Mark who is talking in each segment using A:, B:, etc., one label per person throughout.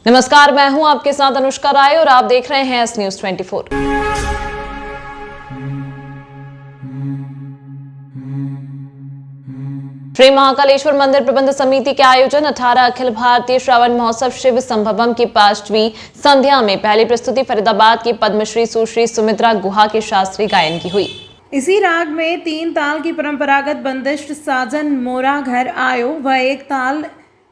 A: नमस्कार, मैं हूं आपके साथ अनुष्का राय और आप देख रहे हैं एस न्यूज 24। श्री महाकालेश्वर मंदिर प्रबंध समिति के आयोजन 18 अखिल भारतीय श्रावण महोत्सव शिव संभवम की 5वीं संध्या में पहली प्रस्तुति फरीदाबाद की पद्मश्री सुश्री सुमित्रा गुहा के शास्त्रीय गायन की हुई।
B: इसी राग में 3 ताल की परंपरागत बंदिश साजन मोरा घर आयो व 1 ताल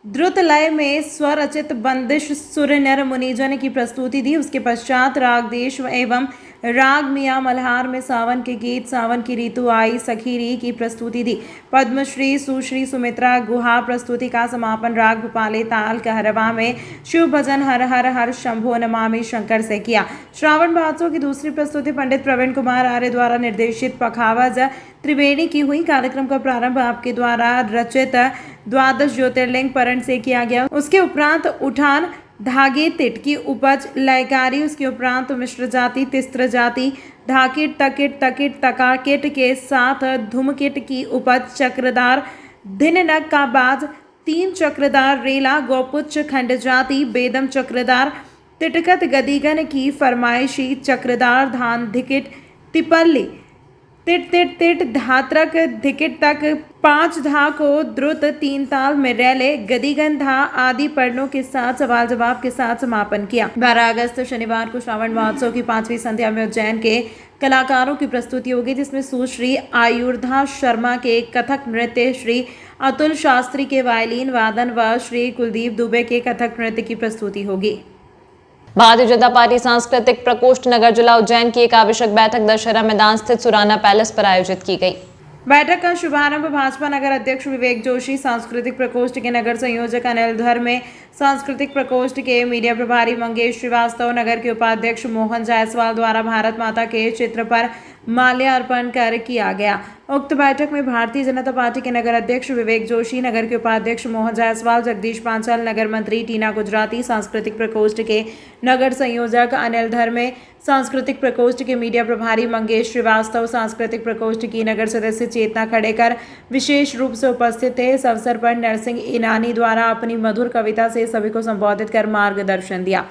B: द्रुत लय में स्वरचित बंदिश सुर नर मुनिजन की प्रस्तुति दी। उसके पश्चात राग देश एवं राग मियाँ मल्हार में सावन के गीत सावन की ऋतु आई सखीरी की प्रस्तुति दी। पद्मश्री सुश्री सुमित्रा गुहा प्रस्तुति का समापन राग भोपाली ताल कहरवा में शिव भजन हर हर हर शंभो नमामि शंकर से किया। श्रावण महोत्सव की दूसरी प्रस्तुति पंडित प्रवीण कुमार आर्य द्वारा निर्देशित पखावज त्रिवेणी की हुई। कार्यक्रम का प्रारंभ आपके द्वारा रचित द्वादश ज्योतिर्लिंग परण से किया गया। उसके उपरांत उठान धागे तिट की उपज लयकारी, उसके उपरांत मिश्र जाति तिस्त्र जाति ढाकिट तकिट तकिट तकाकिट के साथ धुमकिट की उपज चक्रदार धिननक का बाद 3 चक्रदार रेला गौपुच्छ खंड जाति बेदम चक्रदार तिटकत गदीगन की फरमाइशी चक्रदार धान धिकिट तिपल्ली तिट तिट तिट धात्रक धिकिट तक 5 धा को द्रुत 3 ताल में रैले गदीगन धा आदि पर्णों के साथ सवाल जवाब के साथ समापन किया। 12 अगस्त शनिवार को श्रावण महोत्सव की 5वीं संध्या में उज्जैन के कलाकारों की प्रस्तुति होगी, जिसमें सुश्री आयुर्धा शर्मा के कथक नृत्य, श्री अतुल शास्त्री के वायलिन वादन व श्री कुलदीप दुबे के कथक नृत्य की प्रस्तुति होगी।
A: भारतीय जनता पार्टी सांस्कृतिक प्रकोष्ठ नगर जिला उज्जैन की एक आवश्यक बैठक दशहरा मैदान स्थित सुराना पैलेस पर आयोजित की गई।
B: बैठक का शुभारंभ भाजपा नगर अध्यक्ष विवेक जोशी, सांस्कृतिक प्रकोष्ठ के नगर संयोजक अनिल धर्मे, सांस्कृतिक प्रकोष्ठ के मीडिया प्रभारी मंगेश श्रीवास्तव, नगर के उपाध्यक्ष मोहन जायसवाल द्वारा भारत माता के चित्र पर माल्यार्पण कर किया गया। उक्त बैठक में भारतीय जनता पार्टी के नगर अध्यक्ष विवेक जोशी, नगर के उपाध्यक्ष मोहन जायसवाल, जगदीश पांचाल, नगर मंत्री टीना गुजराती, सांस्कृतिक प्रकोष्ठ के नगर संयोजक अनिल धर्मे, सांस्कृतिक प्रकोष्ठ के मीडिया प्रभारी मंगेश श्रीवास्तव, सांस्कृतिक प्रकोष्ठ की नगर सदस्य चेतना खड़ेकर विशेष रूप से उपस्थित थे। इस अवसर पर नरसिंह ईनानी द्वारा अपनी मधुर कविता से सभी को संबोधित कर मार्गदर्शन दिया।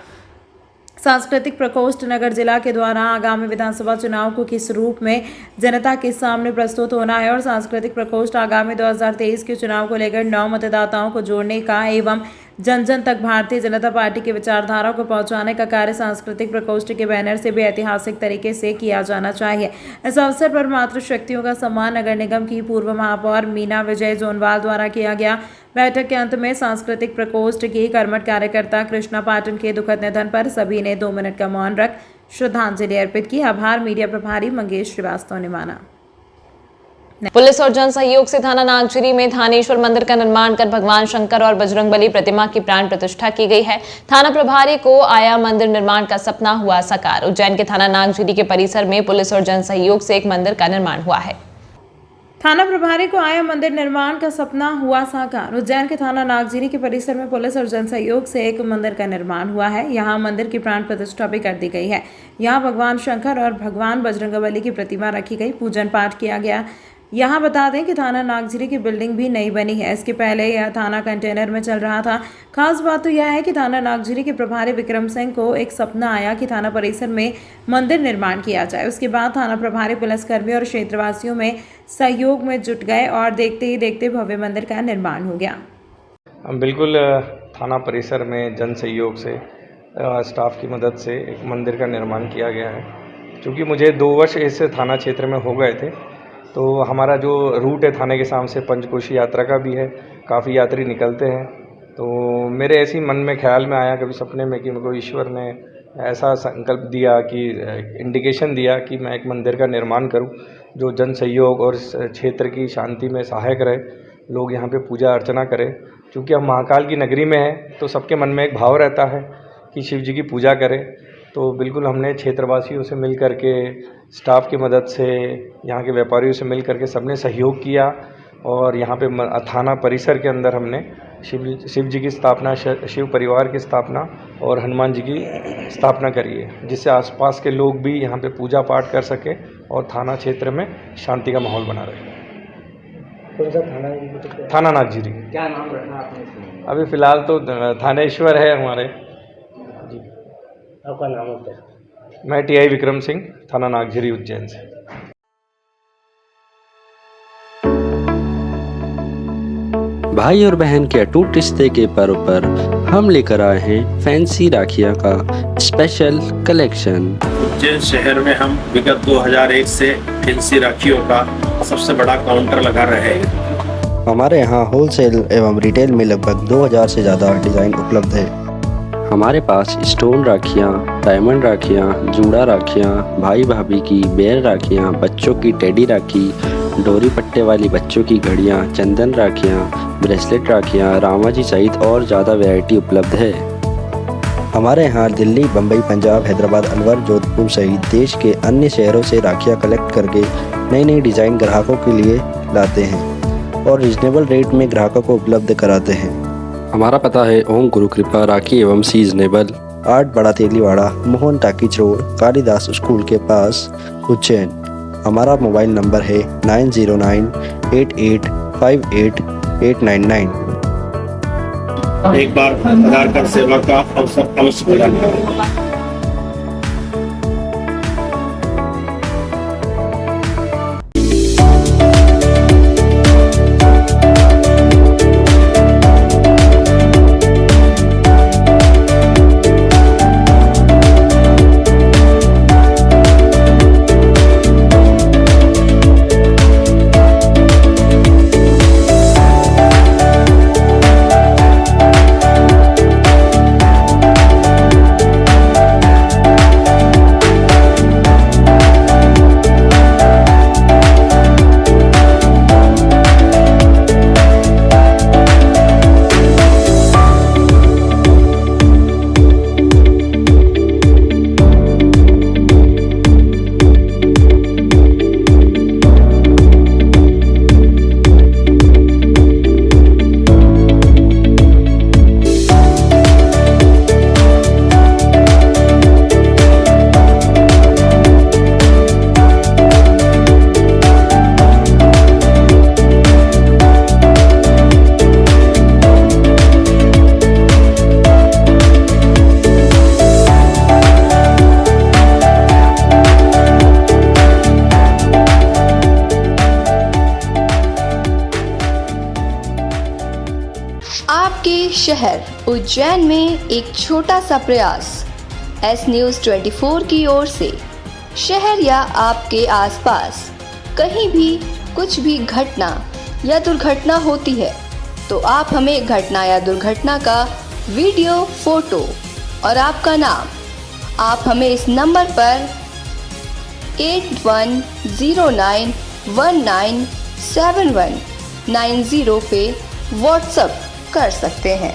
B: सांस्कृतिक प्रकोष्ठ नगर जिला के द्वारा आगामी विधानसभा चुनाव को किस रूप में जनता के सामने प्रस्तुत होना है और सांस्कृतिक प्रकोष्ठ आगामी 2023 के चुनाव को लेकर 9 मतदाताओं को जोड़ने का एवं जन जन तक भारतीय जनता पार्टी की विचारधारा को पहुंचाने का कार्य सांस्कृतिक प्रकोष्ठ के बैनर से भी ऐतिहासिक तरीके से किया जाना चाहिए। इस अवसर पर मातृशक्तियों का सम्मान नगर निगम की पूर्व महापौर मीना विजय जोनवाल द्वारा किया गया। बैठक के अंत में सांस्कृतिक प्रकोष्ठ की कर्मठ कार्यकर्ता कृष्णा पाटन के दुखद निधन पर सभी ने 2 मिनट का मौन रख श्रद्धांजलि अर्पित की। आभार मीडिया प्रभारी मंगेश श्रीवास्तव ने माना।
A: पुलिस और जन सहयोग से थाना नागझिरी में थानेश्वर मंदिर का निर्माण कर भगवान शंकर और बजरंगबली प्रतिमा की प्राण प्रतिष्ठा की गई है। थाना प्रभारी को आया मंदिर निर्माण का सपना हुआ साकार। उज्जैन के थाना नागझिरी के परिसर में पुलिस और जन सहयोग से एक मंदिर का निर्माण हुआ है।
B: थाना प्रभारी को आया मंदिर निर्माण का सपना हुआ साकार। उज्जैन के थाना नागझिरी के परिसर में पुलिस और जन सहयोग से एक मंदिर का निर्माण हुआ है। यहाँ मंदिर की प्राण प्रतिष्ठा भी कर दी गई है। यहाँ भगवान शंकर और भगवान बजरंगबली की प्रतिमा रखी गई, पूजन पाठ किया गया। यहाँ बता दें कि थाना नागझिरी की बिल्डिंग भी नई बनी है। इसके पहले यह थाना कंटेनर में चल रहा था। खास बात तो यह है कि थाना नागझिरी के प्रभारी विक्रम सिंह को एक सपना आया कि थाना परिसर में मंदिर निर्माण किया जाए। उसके बाद थाना प्रभारी पुलिसकर्मी और क्षेत्रवासियों में सहयोग में जुट गए और देखते ही देखते भव्य मंदिर का निर्माण हो गया।
C: बिल्कुल थाना परिसर में जन सहयोग से स्टाफ की मदद से एक मंदिर का निर्माण किया गया है। क्योंकि मुझे 2 वर्ष इस थाना क्षेत्र में हो गए थे, तो हमारा जो रूट है थाने के सामने से पंचकोशी यात्रा का भी है, काफ़ी यात्री निकलते हैं। तो मेरे ऐसी मन में ख्याल में आया कभी सपने में कि मेरे को ईश्वर ने ऐसा संकल्प दिया कि इंडिकेशन दिया कि मैं एक मंदिर का निर्माण करूं जो जन सहयोग और क्षेत्र की शांति में सहायक रहे, लोग यहाँ पे पूजा अर्चना करें। क्योंकि हम महाकाल की नगरी में हैं तो सबके मन में एक भाव रहता है कि शिव जी की पूजा करें। तो बिल्कुल हमने क्षेत्रवासियों से मिल कर के, स्टाफ की मदद से, यहाँ के व्यापारियों से मिल कर के सबने सहयोग किया और यहाँ पे थाना परिसर के अंदर हमने शिव जी की स्थापना, शिव परिवार की स्थापना और हनुमान जी की स्थापना करी है, जिससे आसपास के लोग भी यहाँ पे पूजा पाठ कर सके और थाना क्षेत्र में शांति का माहौल बना रहे। थाना नागझिरी।
D: क्या नाम रखना आपने?
C: अभी फ़िलहाल तो थानेश्वर है हमारे,
D: आपका नाम होता है?
C: मैं टीआई विक्रम सिंह, थाना नागझरी, उज्जैन से।
E: भाई और बहन के अटूट रिश्ते के पर्व पर हम लेकर आए हैं फैंसी राखियाँ का स्पेशल कलेक्शन।
F: उज्जैन शहर में हम विगत 2001 से फैंसी राखियों का सबसे बड़ा काउंटर लगा रहे हैं।
E: हमारे यहाँ होलसेल एवं रिटेल में लगभग 2000 से ज़्यादा डिज़ाइन उपलब्ध है। हमारे पास स्टोन राखियाँ, डायमंड राखियाँ, जूड़ा राखियाँ, भाई भाभी की बेर राखियाँ, बच्चों की टेडी राखी, डोरी पट्टे वाली बच्चों की घड़ियाँ, चंदन राखियाँ, ब्रेसलेट राखियाँ, रामा जी सहित और ज़्यादा वैरायटी उपलब्ध है। हमारे यहाँ दिल्ली, बम्बई, पंजाब, हैदराबाद, अलवर, जोधपुर सहित देश के अन्य शहरों से राखियाँ कलेक्ट करके नई नई डिज़ाइन ग्राहकों के लिए लाते हैं और रिजनेबल रेट में ग्राहकों को उपलब्ध कराते हैं। हमारा पता है ओम गुरु कृपा राखी एवं सीजनेबल, 8 बड़ा Teliwada, Mohan talkies road, Kalidas school के पास, उज्जैन। हमारा मोबाइल नंबर है 9098858899।
F: एक बार आधार कार्ड सेवा का अवसर अवश्य प्रदान करें।
G: आपके शहर उज्जैन में एक छोटा सा प्रयास एस न्यूज़ 24 की ओर से शहर या आपके आसपास कहीं भी कुछ भी घटना या दुर्घटना होती है तो आप हमें घटना या दुर्घटना का वीडियो, फोटो और आपका नाम आप हमें इस नंबर पर 8109197190 पे व्हाट्सएप कर सकते हैं।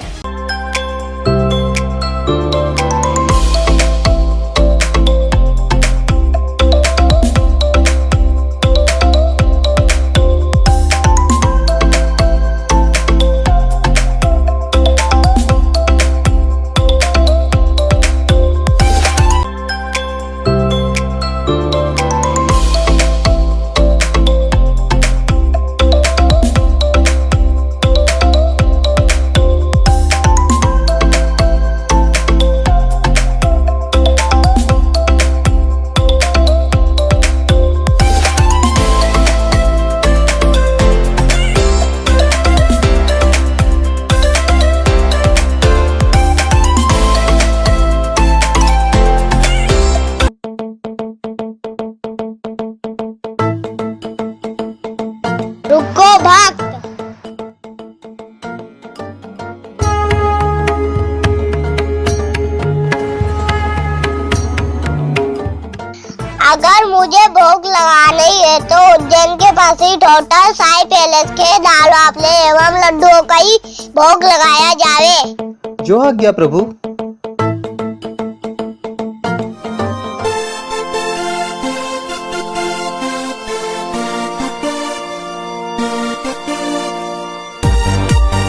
H: रुको भक्त, अगर मुझे भोग लगाना ही है तो उज्जैन के पास ही होटल साई पैलेस के दाल वाफले एवं लड्डुओं का ही भोग लगाया जावे।
I: जो आज्ञा प्रभु।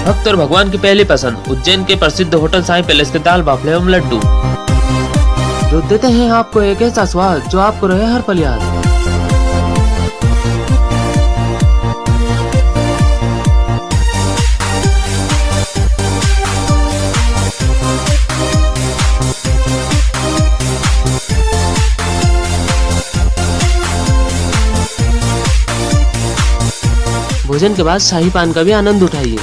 J: भक्त और भगवान की पहली पसंद उज्जैन के प्रसिद्ध होटल साई पैलेस के दाल बाफले एवं लड्डू, जो देते हैं आपको एक ऐसा स्वाद जो आपको रहे हर पल याद। भोजन के बाद शाही पान का भी आनंद उठाइए।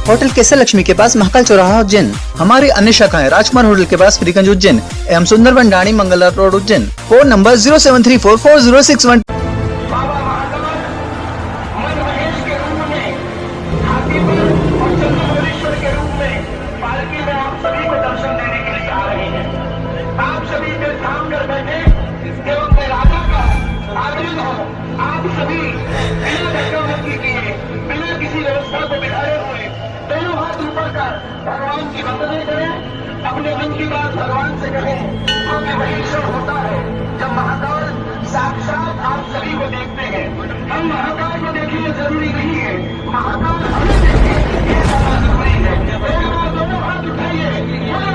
D: होटल केसर लक्ष्मी के पास महाकाल चौराहा उज्जैन। हमारी अन्य शाखाएं राजकुमार होटल के पास फ्रीगंज उज्जैन एवं Sundarban Dani Mangla road Ujjain. Phone number 07344061।
I: भगवान की वंदना करें, अपने मन की बात भगवान से कहें, क्योंकि वही क्षण होता है जब महाकाल साक्षात आप सभी को देखते हैं। हम महाकाल को देखिए जरूरी नहीं है, महाकाल हमें देखे ये ज्यादा जरूरी है। एक बार दोनों हाथ उठाइए, बोलो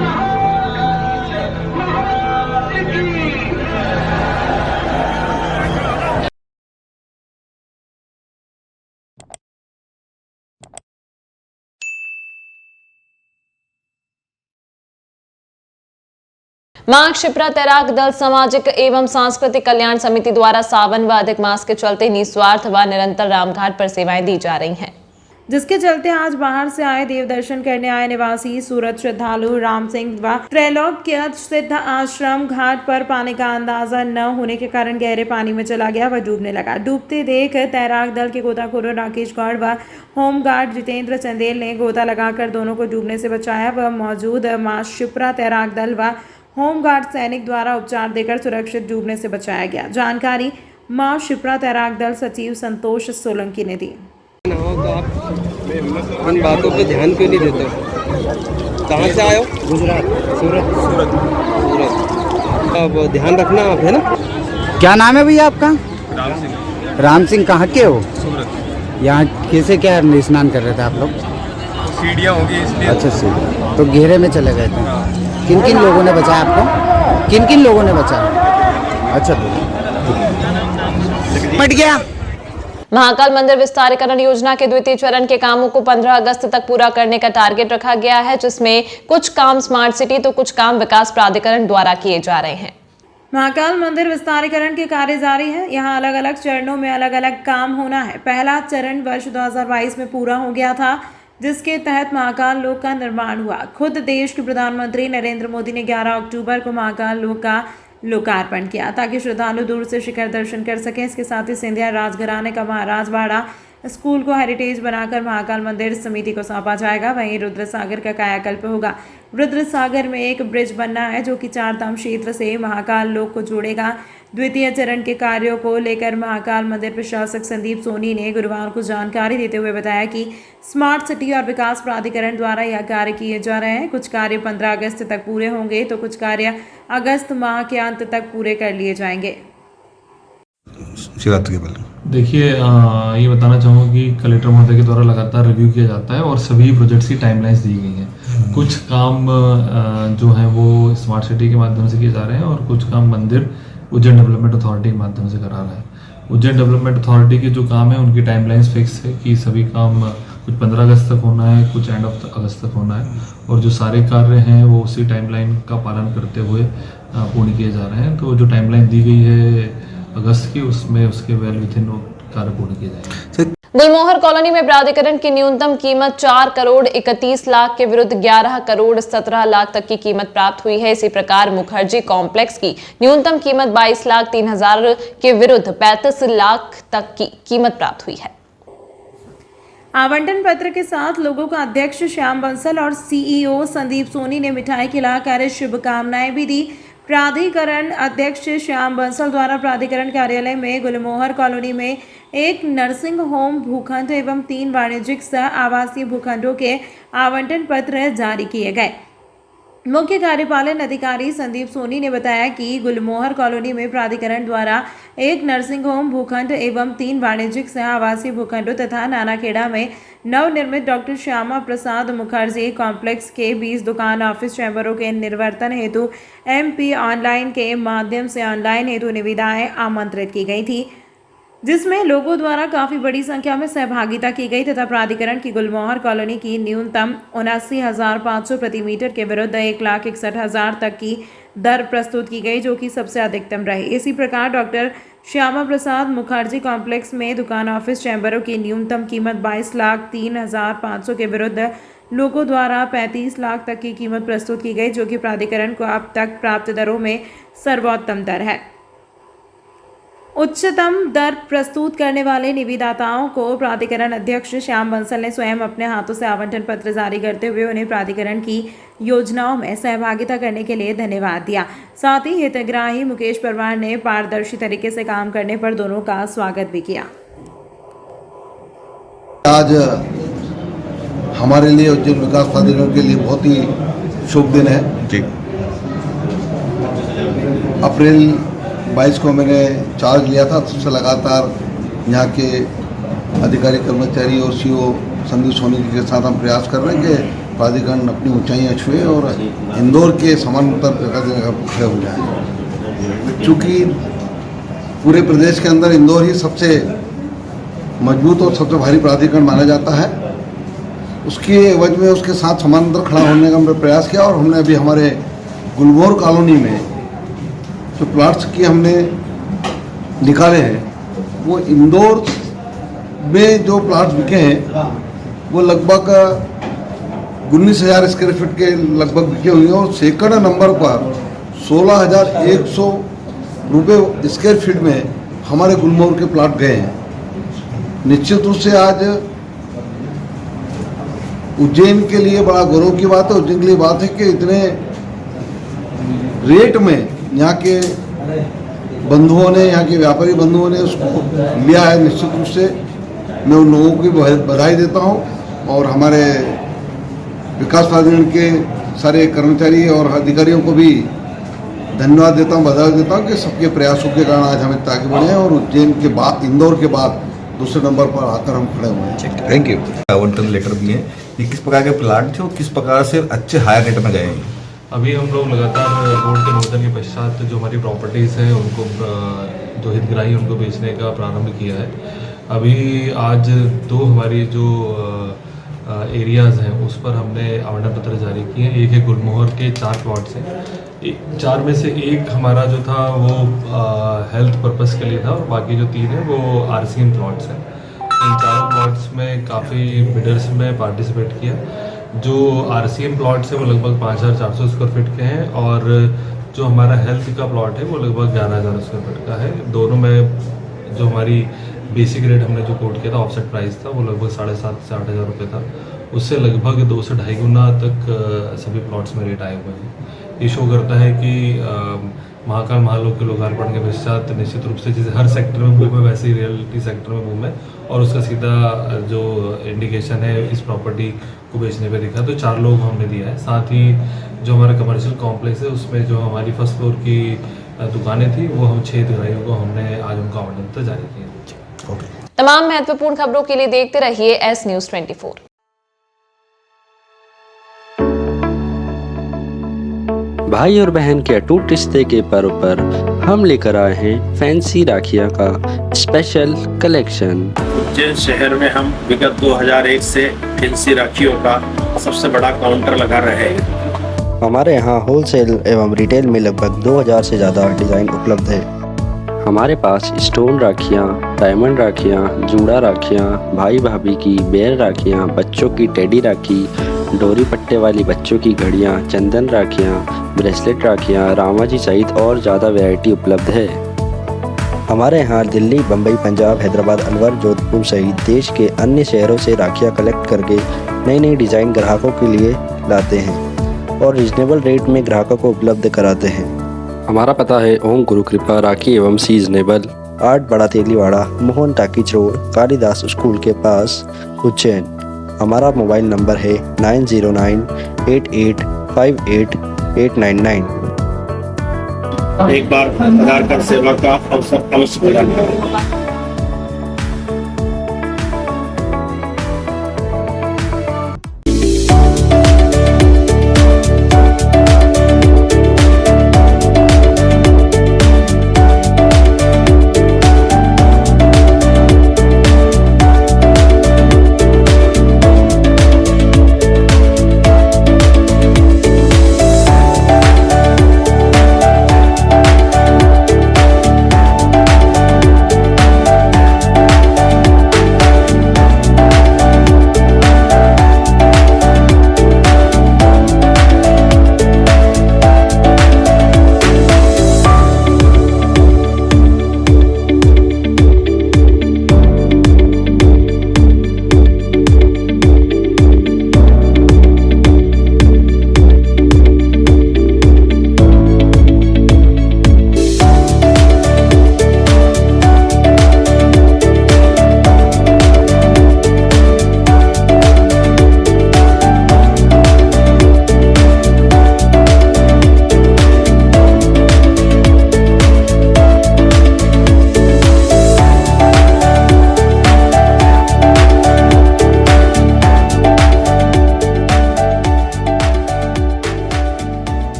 I: महाकाल की।
A: मां क्षिप्रा तैराक दल सामाजिक एवं सांस्कृतिक कल्याण समिति द्वारा सावन व अधिक मास के चलते निस्वार्थ व निरंतर रामघाट पर सेवाएं दी जा रही हैं,
B: जिसके चलते आज बाहर से आए देव दर्शन करने आए निवासी सूरत श्रद्धालु राम सिंह व त्रैलोक्य सिद्ध आश्रम घाट पर पानी का अंदाजा न होने के कारण गहरे पानी में चला गया व डूबने लगा। डूबते देख तैराक दल के गोताखोरों राकेश गौड़ व होमगार्ड जितेंद्र चंदेल ने गोता लगाकर दोनों को डूबने से बचाया व मौजूद मां क्षिप्रा तैराक दल व होमगार्ड सैनिक द्वारा उपचार देकर सुरक्षित डूबने से बचाया गया। जानकारी मां क्षिप्रा तैराक दल सचिव संतोष सोलंकी ने दी।
K: तो आप उन बातों पे ध्यान क्यों नहीं देते? कहाँ से आए हो? गुजरात, सूरत। अब ध्यान रखना आप, है ना?
L: क्या नाम है भैया आपका?
K: राम सिंह।
L: राम सिंह, कहाँ के हो?
K: सूरत।
L: यहाँ कैसे क्या स्नान कर रहे थे आप लोग?
K: सीढ़ियाँ होगी इसलिए।
L: अच्छा सीढ़ी, तो घेरे में चले गए थे। किन किन लोगों ने बचाया आपको? किन किन लोगों ने बचाया? अच्छा तो पट गया।
A: महाकाल मंदिर विस्तारीकरण योजना के द्वितीय चरण के कामों को 15 अगस्त तक पूरा करने का टारगेट रखा गया है, जिसमें कुछ काम स्मार्ट सिटी तो कुछ काम विकास प्राधिकरण द्वारा किए जा रहे हैं।
B: महाकाल मंदिर विस्तारीकरण के कार्य जारी है। यहाँ अलग अलग चरणों में अलग अलग काम होना है। पहला चरण वर्ष 2022 में पूरा हो गया था, जिसके तहत महाकाल लोक का निर्माण हुआ। खुद देश के प्रधानमंत्री नरेंद्र मोदी ने 11 अक्टूबर को महाकाल लोक का लोकार्पण किया ताकि श्रद्धालु दूर से शिखर दर्शन कर सकें। इसके साथ ही सिंधिया राजघराने का महाराजवाड़ा स्कूल को हेरिटेज बनाकर महाकाल मंदिर समिति को सौंपा जाएगा। वहीं रुद्रसागर का कायाकल्प होगा। रुद्रसागर में एक ब्रिज बनना है जो कि चारधाम क्षेत्र से महाकाल लोक को जोड़ेगा। द्वितीय चरण के कार्यों को लेकर महाकाल मंदिर प्रशासक संदीप सोनी ने गुरुवार को जानकारी देते हुए बताया कि स्मार्ट सिटी और विकास प्राधिकरण द्वारा यह कार्य किए जा रहे हैं। कुछ कार्य 15 अगस्त तक पूरे होंगे तो कुछ कार्य अगस्त माह के अंत तक पूरे कर लिए जाएंगे।
M: देखिए, ये बताना चाहूँगा कि कलेक्टर महोदय के द्वारा लगातार रिव्यू किया जाता है और सभी प्रोजेक्ट्स की टाइमलाइंस दी गई हैं। कुछ काम जो हैं वो स्मार्ट सिटी के माध्यम से किए जा रहे हैं और कुछ काम मंदिर उज्जैन डेवलपमेंट अथॉरिटी के माध्यम से करा रहा है। उज्जैन डेवलपमेंट अथॉरिटी के जो काम है उनकी टाइमलाइंस फिक्स है कि सभी काम कुछ 15 अगस्त तक होना है, कुछ एंड ऑफ अगस्त तक होना है और जो सारे कार्य हैं वो उसी टाइमलाइन का पालन करते हुए पूर्ण किए जा रहे हैं। तो जो टाइमलाइन दी गई है अगस्त की, उसमें उसके वेल विद इन कार्य पूर्ण किए जाएंगे।
A: गुलमोहर कॉलोनी में प्राधिकरण की न्यूनतम कीमत 4 करोड़ 31 लाख के विरुद्ध 11 करोड़ 17 लाख तक की कीमत प्राप्त हुई है। इसी प्रकार मुखर्जी कॉम्प्लेक्स की न्यूनतम कीमत 22 लाख 3 हजार के विरुद्ध 35 लाख तक की कीमत प्राप्त हुई है।
B: आवंटन पत्र के साथ लोगों का अध्यक्ष श्याम बंसल और सीईओ संदीप सोनी ने मिठाई खिलाकर शुभकामनाएं भी दी। प्राधिकरण अध्यक्ष श्याम बंसल द्वारा प्राधिकरण कार्यालय में गुलमोहर कॉलोनी में एक नर्सिंग होम भूखंड एवं 3 वाणिज्यिक सह आवासीय भूखंडों के आवंटन पत्र जारी किए गए। मुख्य कार्यपालन अधिकारी संदीप सोनी ने बताया कि गुलमोहर कॉलोनी में प्राधिकरण द्वारा एक नर्सिंग होम भूखंड एवं 3 वाणिज्यिक सह आवासीय भूखंडों तथा नानाखेड़ा में नवनिर्मित डॉक्टर श्यामा प्रसाद मुखर्जी कॉम्प्लेक्स के 20 दुकान ऑफिस चैम्बरों के निर्वर्तन हेतु MP ऑनलाइन के माध्यम से ऑनलाइन हेतु निविदाएं आमंत्रित की गई थी, जिसमें लोगों द्वारा काफ़ी बड़ी संख्या में सहभागिता की गई तथा प्राधिकरण की गुलमोहर कॉलोनी की न्यूनतम 79,500 प्रति मीटर के विरुद्ध 1,61,000 तक की दर प्रस्तुत की गई, जो कि सबसे अधिकतम रही। इसी प्रकार डॉक्टर श्यामा प्रसाद मुखर्जी कॉम्प्लेक्स में दुकान, ऑफिस, चैम्बरों की न्यूनतम कीमत 22,03,500 के विरुद्ध लोगों द्वारा 35 लाख तक की कीमत प्रस्तुत की गई, जो कि प्राधिकरण को अब तक प्राप्त दरों में सर्वोत्तम दर है। उच्चतम दर प्रस्तुत करने वाले निविदाताओं को प्राधिकरण अध्यक्ष श्याम बंसल ने स्वयं अपने हाथों से आवंटन पत्र जारी करते हुए उन्हें प्राधिकरण की योजनाओं में सहभागिता करने के लिए धन्यवाद दिया। साथ ही हितग्राही मुकेश परमार ने पारदर्शी तरीके से काम करने पर दोनों का स्वागत भी किया।
N: आज हमारे लिए उज्जैन विकास प्राधिकरण के लिए बहुत ही शुभ दिन है जी। अप्रैल 22 को मैंने चार्ज लिया था, तब से लगातार यहाँ के अधिकारी, कर्मचारी और सीओ संदीप सोनी जी के साथ हम प्रयास कर रहे हैं कि प्राधिकरण अपनी ऊंचाइयाँ छुए और इंदौर के समानांतर खड़े हो जाए। चूँकि पूरे प्रदेश के अंदर इंदौर ही सबसे मजबूत और सबसे भारी प्राधिकरण माना जाता है, उसकी एवज में उसके साथ समानांतर खड़ा होने का हमने प्रयास किया। और हमने अभी हमारे गुलमोहर कॉलोनी में जो प्लाट्स की हमने निकाले हैं, वो इंदौर में जो प्लाट्स बिके हैं वो लगभग 19,000 स्क्वायर फीट के लगभग बिके हुए हैं और सेकंड नंबर पर 16,100 रुपये स्क्वायर फीट में हमारे गुलमोहर के प्लाट गए हैं। निश्चित रूप से आज उज्जैन के लिए बड़ा गौरव की बात है, उज्जैन के लिए बात है कि इतने रेट में यहाँ के बंधुओं ने, यहाँ के व्यापारी बंधुओं ने उसको लिया है। निश्चित रूप से मैं उन लोगों की बधाई देता हूँ और हमारे विकास प्राधिकरण के सारे कर्मचारी और अधिकारियों को भी धन्यवाद देता हूँ, बधाई देता हूँ कि सबके प्रयासों के कारण आज हम इतना आगे बढ़े हैं और उज्जैन के बाद, इंदौर के बाद दूसरे नंबर पर आकर हम खड़े हुए हैं।
O: Thank you. आवंटन लेटर दिए, ये किस प्रकार के प्लाट थे और किस प्रकार से अच्छे हायर रेट में गए हैं?
M: अभी हम लोग लगातार बोर्ड के अनुमोदन के पश्चात जो हमारी प्रॉपर्टीज़ हैं उनको, जो हितग्राही उनको बेचने का प्रारंभ किया है। अभी आज 2 हमारी जो एरियाज़ हैं उस पर हमने आवंटन पत्र जारी किए हैं। एक है गुलमोहर के 4 प्लॉट्स हैं, 4 में से एक हमारा जो था वो हेल्थ पर्पस के लिए था और बाकी जो 3 है वो RCM प्लॉट्स हैं। इन 4 प्लॉट्स में काफ़ी बिडर्स में पार्टिसिपेट किया। जो RCM प्लॉट्स है वो लगभग 5,400 स्क्वायर फीट के हैं और जो हमारा हेल्थ का प्लॉट है वो लगभग 11,000 स्क्वायर फीट का है। दोनों में जो हमारी बेसिक रेट हमने जो कोट किया था, ऑफसेट प्राइस था, वो लगभग 7,500 से 8,000 रुपये था। उससे लगभग 2 से 2.5 गुना तक सभी प्लॉट्स में रेट आए हुए हैं। ये शो करता है कि महाकाल महालोक के लोकार्पण के पश्चात निश्चित रूप से जैसे हर सेक्टर में बूम है, वैसे ही रियलिटी सेक्टर में बूम है और उसका सीधा जो इंडिकेशन है इस प्रॉपर्टी को बेचने पे दिखा। तो 4 लोग हमने दिया है। साथ ही जो हमारा कमर्शियल कॉम्प्लेक्स है उसमें जो हमारी फर्स्ट फ्लोर की दुकानें थी वो हम 6 हितग्राहियों को हमने आज उनका आवंटन जारी किया।
A: तमाम महत्वपूर्ण खबरों के लिए देखते रहिए S News 24।
E: भाई और बहन के अटूट रिश्ते के पर्व पर हम लेकर आए हैं फैंसी राखियां का स्पेशल कलेक्शन।
F: उज्जैन शहर में हम विगत 2001 से फैंसी राखियों का सबसे बड़ा काउंटर लगा रहे हैं।
E: हमारे यहाँ होलसेल एवं रिटेल में लगभग 2000 से ज़्यादा डिज़ाइन उपलब्ध है। हमारे पास स्टोन राखियाँ, डायमंड राखियाँ, जूड़ा राखियाँ, भाई भाभी की बेर राखियाँ, बच्चों की टेडी राखी, डोरी पट्टे वाली बच्चों की घड़ियाँ, चंदन राखियाँ, ब्रेसलेट राखियाँ, रामाजी सहित और ज़्यादा वैरायटी उपलब्ध है। हमारे यहाँ दिल्ली, बम्बई, पंजाब, हैदराबाद, अलवर, जोधपुर सहित देश के अन्य शहरों से राखियाँ कलेक्ट करके नई नई डिज़ाइन ग्राहकों के लिए लाते हैं और रिजनेबल रेट में ग्राहकों को उपलब्ध कराते हैं। हमारा पता है ओम गुरु कृपा राखी एवं सीजनेबल, 8 बड़ा Teliwada, Mohan talkies road, Kalidas school के पास, उज्जैन। हमारा मोबाइल नंबर है 9098858899।
F: एक बार आधार कार्ड सेवा का अवसर अवश्य प्रदान करें।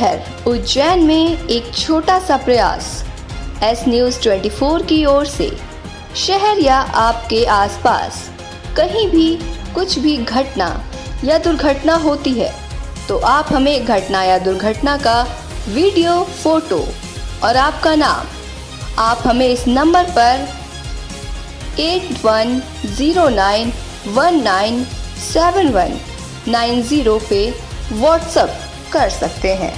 G: शहर उज्जैन में एक छोटा सा प्रयास। एस न्यूज़ 24 की ओर से शहर या आपके आसपास कहीं भी कुछ भी घटना या दुर्घटना होती है तो आप हमें घटना या दुर्घटना का वीडियो, फोटो और आपका नाम आप हमें इस नंबर पर 8109197190 पे व्हाट्सएप कर सकते हैं।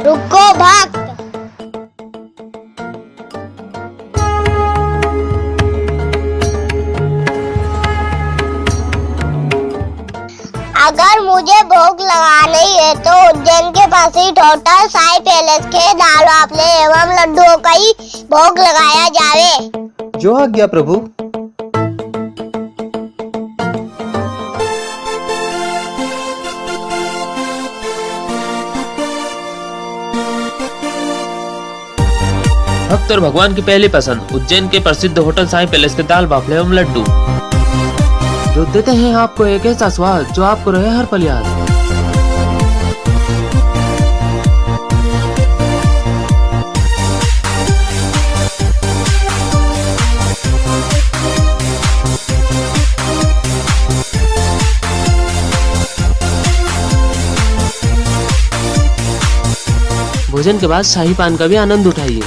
H: रुको भक्त। अगर मुझे भोग लगानी है तो उज्जैन के पास ही होटल साई पैलेस के दाल बाफले एवं लड्डुओं का ही भोग लगाया जावे।
D: जो आज्ञा प्रभु।
J: भक्त और भगवान की पहली पसंद उज्जैन के प्रसिद्ध होटल साई पैलेस के दाल बाफले एवं लड्डू, जो देते हैं आपको एक ऐसा स्वाद जो आपको रहे हर पल याद। भोजन के बाद शाही पान का भी आनंद उठाइए।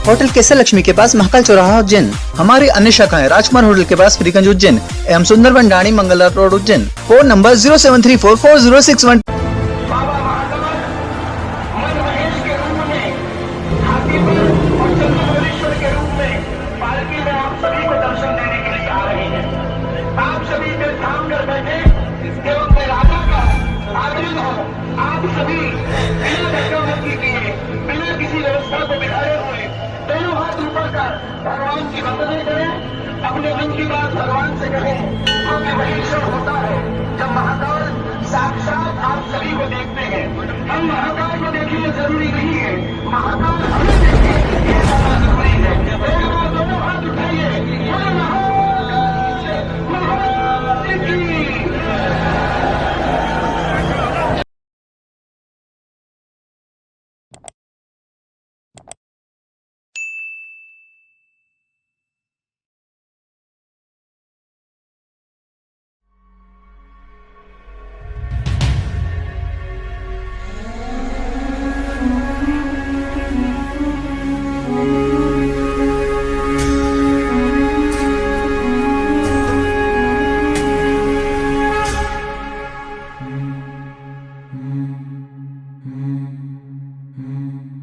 D: होटल केसर लक्ष्मी के पास महाकाल चौराहा उज्जैन। हमारी अन्य शाखाएं राजकुमार होटल के पास फ्रीगंज उज्जैन एवं Sundarban Dani Mangla road Ujjain. Phone number 073440661।
I: भगवान की वंदना करें, अपने मन की बात भगवान से कहें, क्योंकि वही क्षण होता है जब महाकाल साक्षात आप सभी को देखते हैं। हम महाकाल को देखिए जरूरी नहीं है, महाकाल हमें